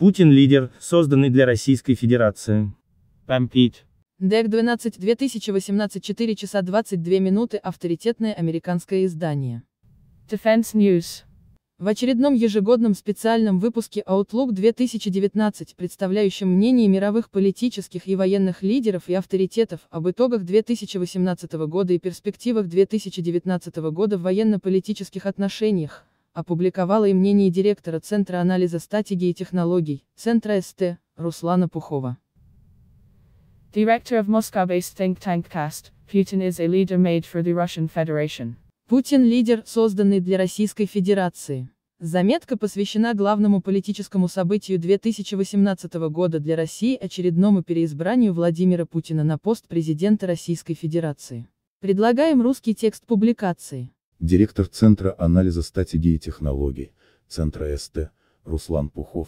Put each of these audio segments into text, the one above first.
Путин лидер, созданный для Российской Федерации. bmpd. ДЭК 12 2018 4 часа 22 минуты. Авторитетное американское издание. Defense News. В очередном ежегодном специальном выпуске Outlook 2019, представляющем мнение мировых политических и военных лидеров и авторитетов, об итогах 2018 года и перспективах 2019 года в военно-политических отношениях, опубликовала и мнение директора Центра анализа статегий и технологий, Центра СТ, Руслана Пухова. Director of Moscow-based think tank CAST Putin is a leader made for the Russian Federation. Путин лидер, созданный для Российской Федерации. Заметка посвящена главному политическому событию 2018 года для России, очередному переизбранию Владимира Путина на пост президента Российской Федерации. Предлагаем русский текст публикации. Директор Центра анализа статегий и технологий, Центра СТ, Руслан Пухов.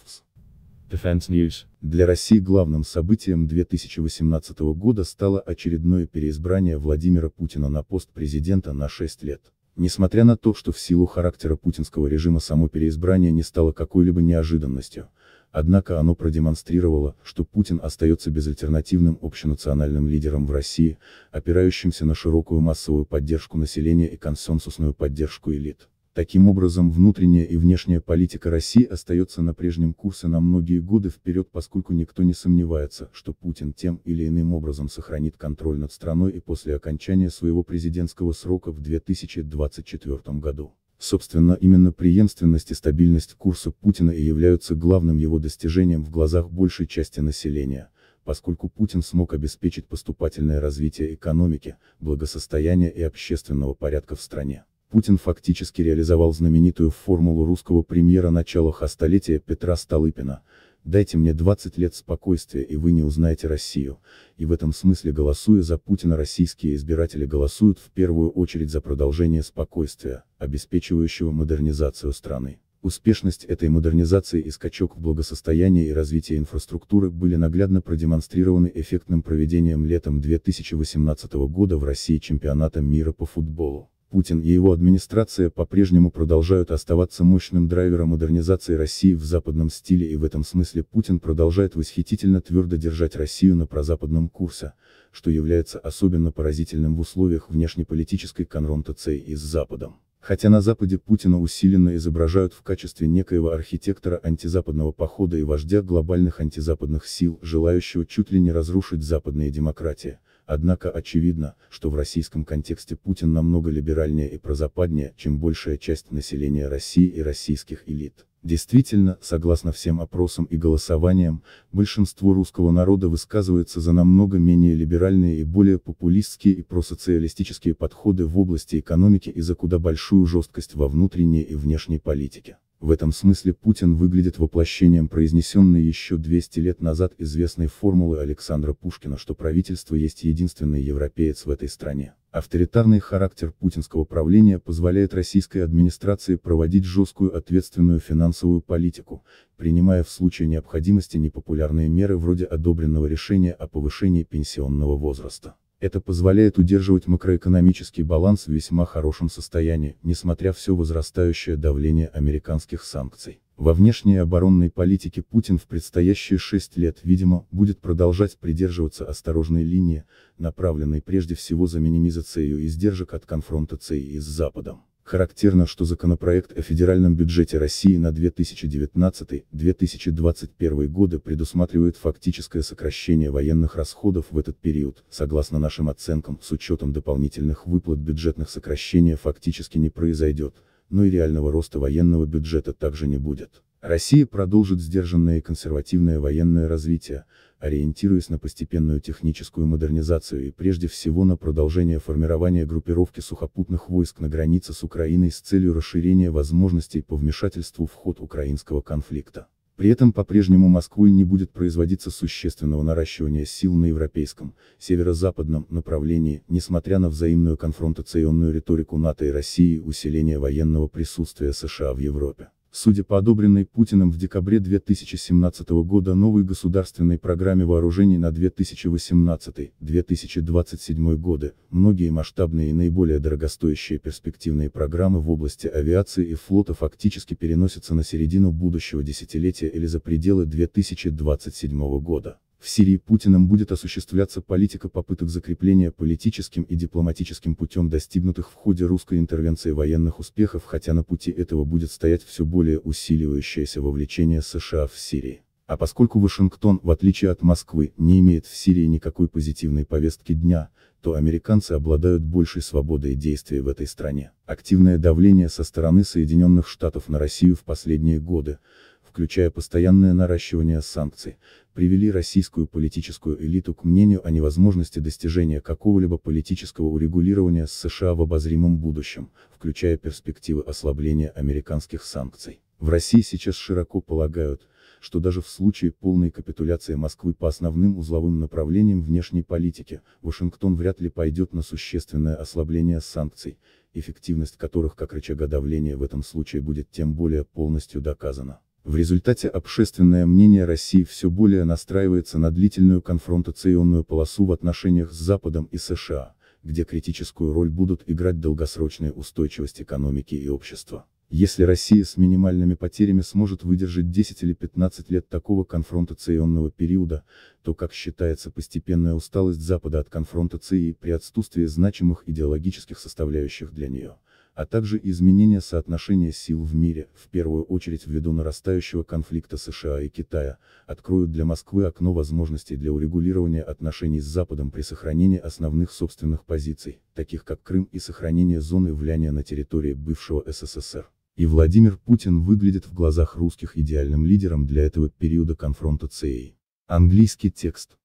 Defense News. Для России главным событием 2018 года стало очередное переизбрание Владимира Путина на пост президента на 6 лет. Несмотря на то, что в силу характера путинского режима само переизбрание не стало какой-либо неожиданностью, однако оно продемонстрировало, что Путин остается безальтернативным общенациональным лидером в России, опирающимся на широкую массовую поддержку населения и консенсусную поддержку элит. Таким образом, внутренняя и внешняя политика России остается на прежнем курсе на многие годы вперед, поскольку никто не сомневается, что Путин тем или иным образом сохранит контроль над страной и после окончания своего президентского срока в 2024 году. Собственно, именно преемственность и стабильность курса Путина и являются главным его достижением в глазах большей части населения, поскольку Путин смог обеспечить поступательное развитие экономики, благосостояния и общественного порядка в стране. Путин фактически реализовал знаменитую формулу русского премьера начала столетия Петра Столыпина: «Дайте мне 20 лет спокойствия, и вы не узнаете Россию», и в этом смысле, голосуя за Путина, российские избиратели голосуют в первую очередь за продолжение спокойствия, обеспечивающего модернизацию страны. Успешность этой модернизации и скачок в благосостоянии и развитии инфраструктуры были наглядно продемонстрированы эффектным проведением летом 2018 года в России чемпионата мира по футболу. Путин и его администрация по-прежнему продолжают оставаться мощным драйвером модернизации России в западном стиле, и в этом смысле Путин продолжает восхитительно твердо держать Россию на прозападном курсе, что является особенно поразительным в условиях внешнеполитической конфронтации с Западом. Хотя на Западе Путина усиленно изображают в качестве некоего архитектора антизападного похода и вождя глобальных антизападных сил, желающего чуть ли не разрушить западные демократии, однако очевидно, что в российском контексте Путин намного либеральнее и прозападнее, чем большая часть населения России и российских элит. Действительно, согласно всем опросам и голосованиям, большинство русского народа высказывается за намного менее либеральные и более популистские и просоциалистические подходы в области экономики и за куда большую жесткость во внутренней и внешней политике. В этом смысле Путин выглядит воплощением произнесенной еще 200 лет назад известной формулы Александра Пушкина, что правительство есть единственный европеец в этой стране. Авторитарный характер путинского правления позволяет российской администрации проводить жесткую ответственную финансовую политику, принимая в случае необходимости непопулярные меры вроде одобренного решения о повышении пенсионного возраста. Это позволяет удерживать макроэкономический баланс в весьма хорошем состоянии, несмотря все возрастающее давление американских санкций. Во внешней и оборонной политике Путин в предстоящие 6 лет, видимо, будет продолжать придерживаться осторожной линии, направленной прежде всего за минимизацией издержек от конфронтации с Западом. Характерно, что законопроект о федеральном бюджете России на 2019-2021 годы предусматривает фактическое сокращение военных расходов в этот период. Согласно нашим оценкам, с учетом дополнительных выплат бюджетных сокращения фактически не произойдет, но и реального роста военного бюджета также не будет. Россия продолжит сдержанное и консервативное военное развитие, ориентируясь на постепенную техническую модернизацию и прежде всего на продолжение формирования группировки сухопутных войск на границе с Украиной с целью расширения возможностей по вмешательству в ход украинского конфликта. При этом по-прежнему Москвой не будет производиться существенного наращивания сил на европейском, северо-западном направлении, несмотря на взаимную конфронтационную риторику НАТО и России и усиление военного присутствия США в Европе. Судя по одобренной Путиным в декабре 2017 года новой государственной программе вооружений на 2018-2027 годы, многие масштабные и наиболее дорогостоящие перспективные программы в области авиации и флота фактически переносятся на середину будущего десятилетия или за пределы 2027 года. В Сирии Путиным будет осуществляться политика попыток закрепления политическим и дипломатическим путем достигнутых в ходе русской интервенции военных успехов, хотя на пути этого будет стоять все более усиливающееся вовлечение США в Сирии. А поскольку Вашингтон, в отличие от Москвы, не имеет в Сирии никакой позитивной повестки дня, то американцы обладают большей свободой действий в этой стране. Активное давление со стороны Соединенных Штатов на Россию в последние годы, включая постоянное наращивание санкций, привели российскую политическую элиту к мнению о невозможности достижения какого-либо политического урегулирования с США в обозримом будущем, включая перспективы ослабления американских санкций. В России сейчас широко полагают, что даже в случае полной капитуляции Москвы по основным узловым направлениям внешней политики, Вашингтон вряд ли пойдет на существенное ослабление санкций, эффективность которых как рычага давления в этом случае будет тем более полностью доказана. В результате общественное мнение России все более настраивается на длительную конфронтационную полосу в отношениях с Западом и США, где критическую роль будут играть долгосрочная устойчивость экономики и общества. Если Россия с минимальными потерями сможет выдержать 10 или 15 лет такого конфронтационного периода, то, как считается, постепенная усталость Запада от конфронтации при отсутствии значимых идеологических составляющих для нее, а также изменение соотношения сил в мире, в первую очередь ввиду нарастающего конфликта США и Китая, откроют для Москвы окно возможностей для урегулирования отношений с Западом при сохранении основных собственных позиций, таких как Крым и сохранение зоны влияния на территории бывшего СССР. И Владимир Путин выглядит в глазах русских идеальным лидером для этого периода конфронтации. Английский текст.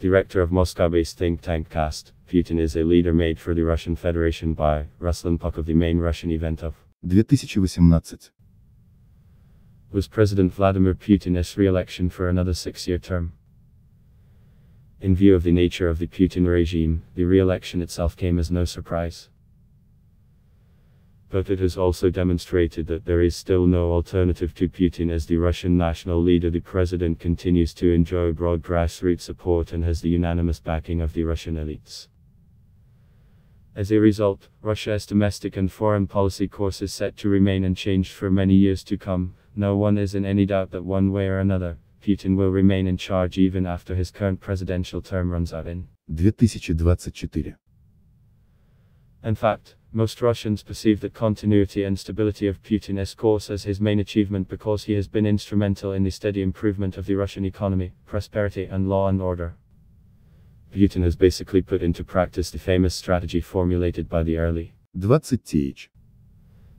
Director of Moscow-based think tank CAST Putin is a leader made for the Russian Federation by Ruslan Puck of the main Russian event of 2018. Was President Vladimir Putin's re-election for another 6-year term. In view of the nature of the Putin regime, the re-election itself came as no surprise. But it has also demonstrated that there is still no alternative to Putin as the Russian national leader. The president continues to enjoy broad grassroots support and has the unanimous backing of the Russian elites. As a result, Russia's domestic and foreign policy course is set to remain unchanged for many years to come. No one is in any doubt that one way or another, Putin will remain in charge even after his current presidential term runs out in 2024. In fact, most Russians perceive the continuity and stability of Putin's course as his main achievement because he has been instrumental in the steady improvement of the Russian economy, prosperity and law and order. Putin has basically put into practice the famous strategy formulated by the early 20th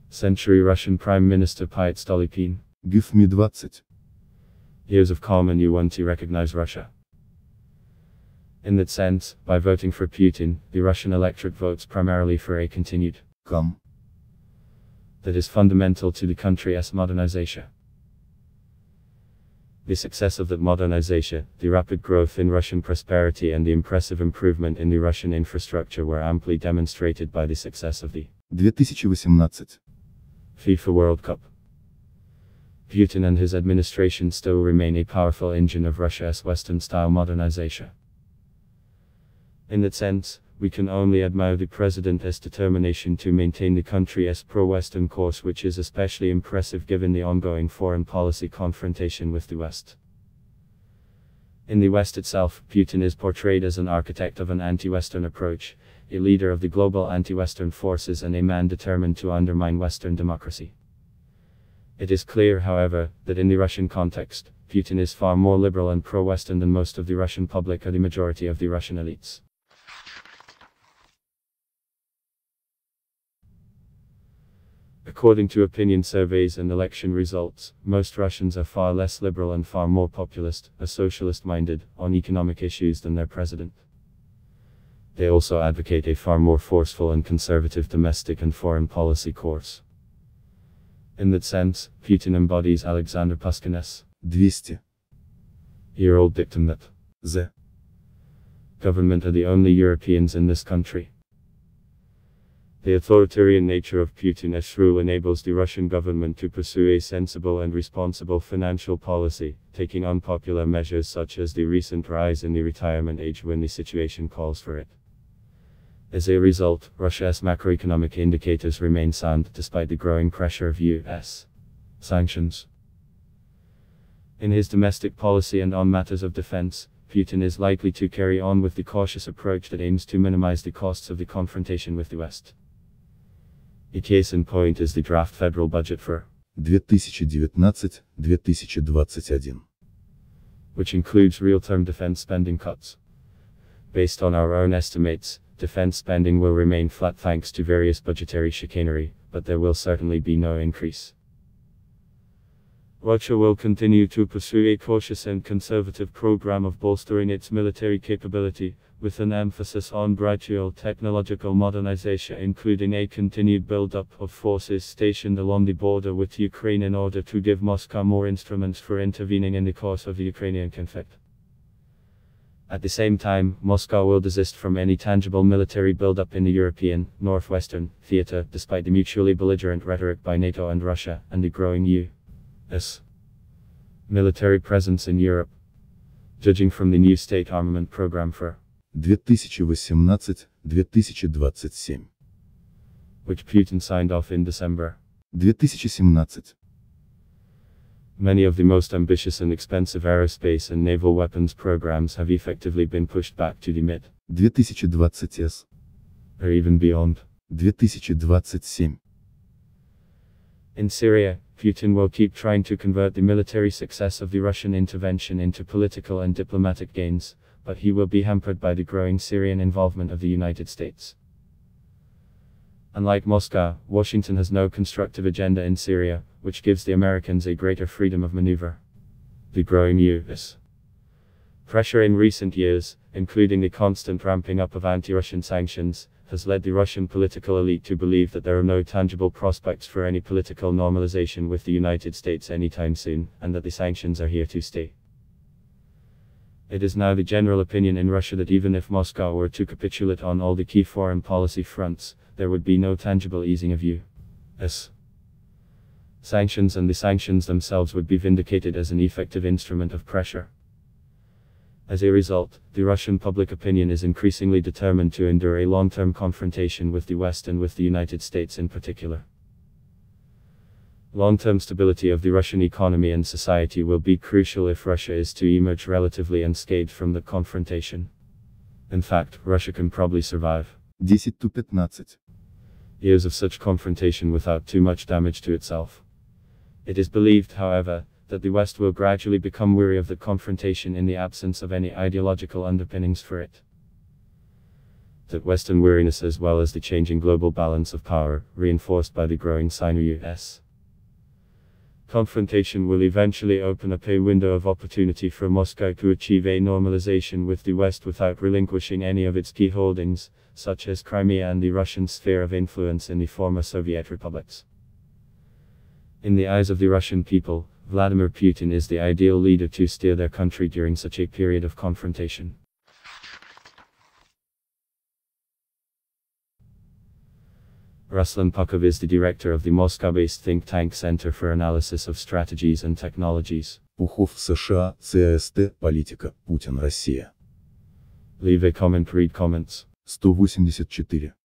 century Russian Prime Minister Pyotr Stolypin. Give me 20 years of calm and you want to recognize Russia. In that sense, by voting for Putin, the Russian electorate votes primarily for a continued calm that is fundamental to the country's modernization. The success of that modernization, the rapid growth in Russian prosperity and the impressive improvement in the Russian infrastructure were amply demonstrated by the success of the 2018 FIFA World Cup. Putin and his administration still remain a powerful engine of Russia's Western-style modernization. In that sense, we can only admire the president's determination to maintain the country's pro-Western course, which is especially impressive given the ongoing foreign policy confrontation with the West. In the West itself, Putin is portrayed as an architect of an anti-Western approach, a leader of the global anti-Western forces and a man determined to undermine Western democracy. It is clear, however, that in the Russian context, Putin is far more liberal and pro-Western than most of the Russian public or the majority of the Russian elites. According to opinion surveys and election results, most Russians are far less liberal and far more populist, or socialist-minded, on economic issues than their president. They also advocate a far more forceful and conservative domestic and foreign policy course. In that sense, Putin embodies Alexander Pushkin's 200-year-old dictum that the government are the only Europeans in this country. The authoritarian nature of Putin's rule enables the Russian government to pursue a sensible and responsible financial policy, taking unpopular measures such as the recent rise in the retirement age when the situation calls for it. As a result, Russia's macroeconomic indicators remain sound despite the growing pressure of US sanctions. In his domestic policy and on matters of defense, Putin is likely to carry on with the cautious approach that aims to minimize the costs of the confrontation with the West. A case in point is the draft federal budget for 2019-2021, which includes real-term defense spending cuts. Based on our own estimates, defense spending will remain flat thanks to various budgetary chicanery, but there will certainly be no increase. Russia will continue to pursue a cautious and conservative program of bolstering its military capability, with an emphasis on gradual technological modernization, including a continued build-up of forces stationed along the border with Ukraine in order to give Moscow more instruments for intervening in the course of the Ukrainian conflict. At the same time, Moscow will desist from any tangible military build-up in the European, northwestern, theater, despite the mutually belligerent rhetoric by NATO and Russia, and the growing U.S. military presence in Europe. Judging from the new state armament program for 2018-2027, which Putin signed off in December 2017. Many of the most ambitious and expensive aerospace and naval weapons programs have effectively been pushed back to the mid-2020s, or even beyond 2027. In Syria, Putin will keep trying to convert the military success of the Russian intervention into political and diplomatic gains, but he will be hampered by the growing Syrian involvement of the United States. Unlike Moscow, Washington has no constructive agenda in Syria, which gives the Americans a greater freedom of maneuver. The growing U.S. pressure in recent years, including the constant ramping up of anti-Russian sanctions, has led the Russian political elite to believe that there are no tangible prospects for any political normalization with the United States anytime soon, and that the sanctions are here to stay. It is now the general opinion in Russia that even if Moscow were to capitulate on all the key foreign policy fronts, there would be no tangible easing of U.S. sanctions, and the sanctions themselves would be vindicated as an effective instrument of pressure. As a result, the Russian public opinion is increasingly determined to endure a long-term confrontation with the West and with the United States in particular. Long-term stability of the Russian economy and society will be crucial if Russia is to emerge relatively unscathed from the confrontation. In fact, Russia can probably survive 10 to 15 years of such confrontation without too much damage to itself. It is believed, however, that the West will gradually become weary of the confrontation in the absence of any ideological underpinnings for it. That Western weariness, as well as the changing global balance of power, reinforced by the growing Sino-US confrontation, will eventually open up a window of opportunity for Moscow to achieve a normalization with the West without relinquishing any of its key holdings, such as Crimea and the Russian sphere of influence in the former Soviet republics. In the eyes of the Russian people, Vladimir Putin is the ideal leader to steer their country during such a period of confrontation. Ruslan Pukov is the director of the Moscow-based think tank Center for Analysis of Strategies and Technologies. Пухов, США, CAST, политика, Путин, Россия. Leave a comment, read comments. 184.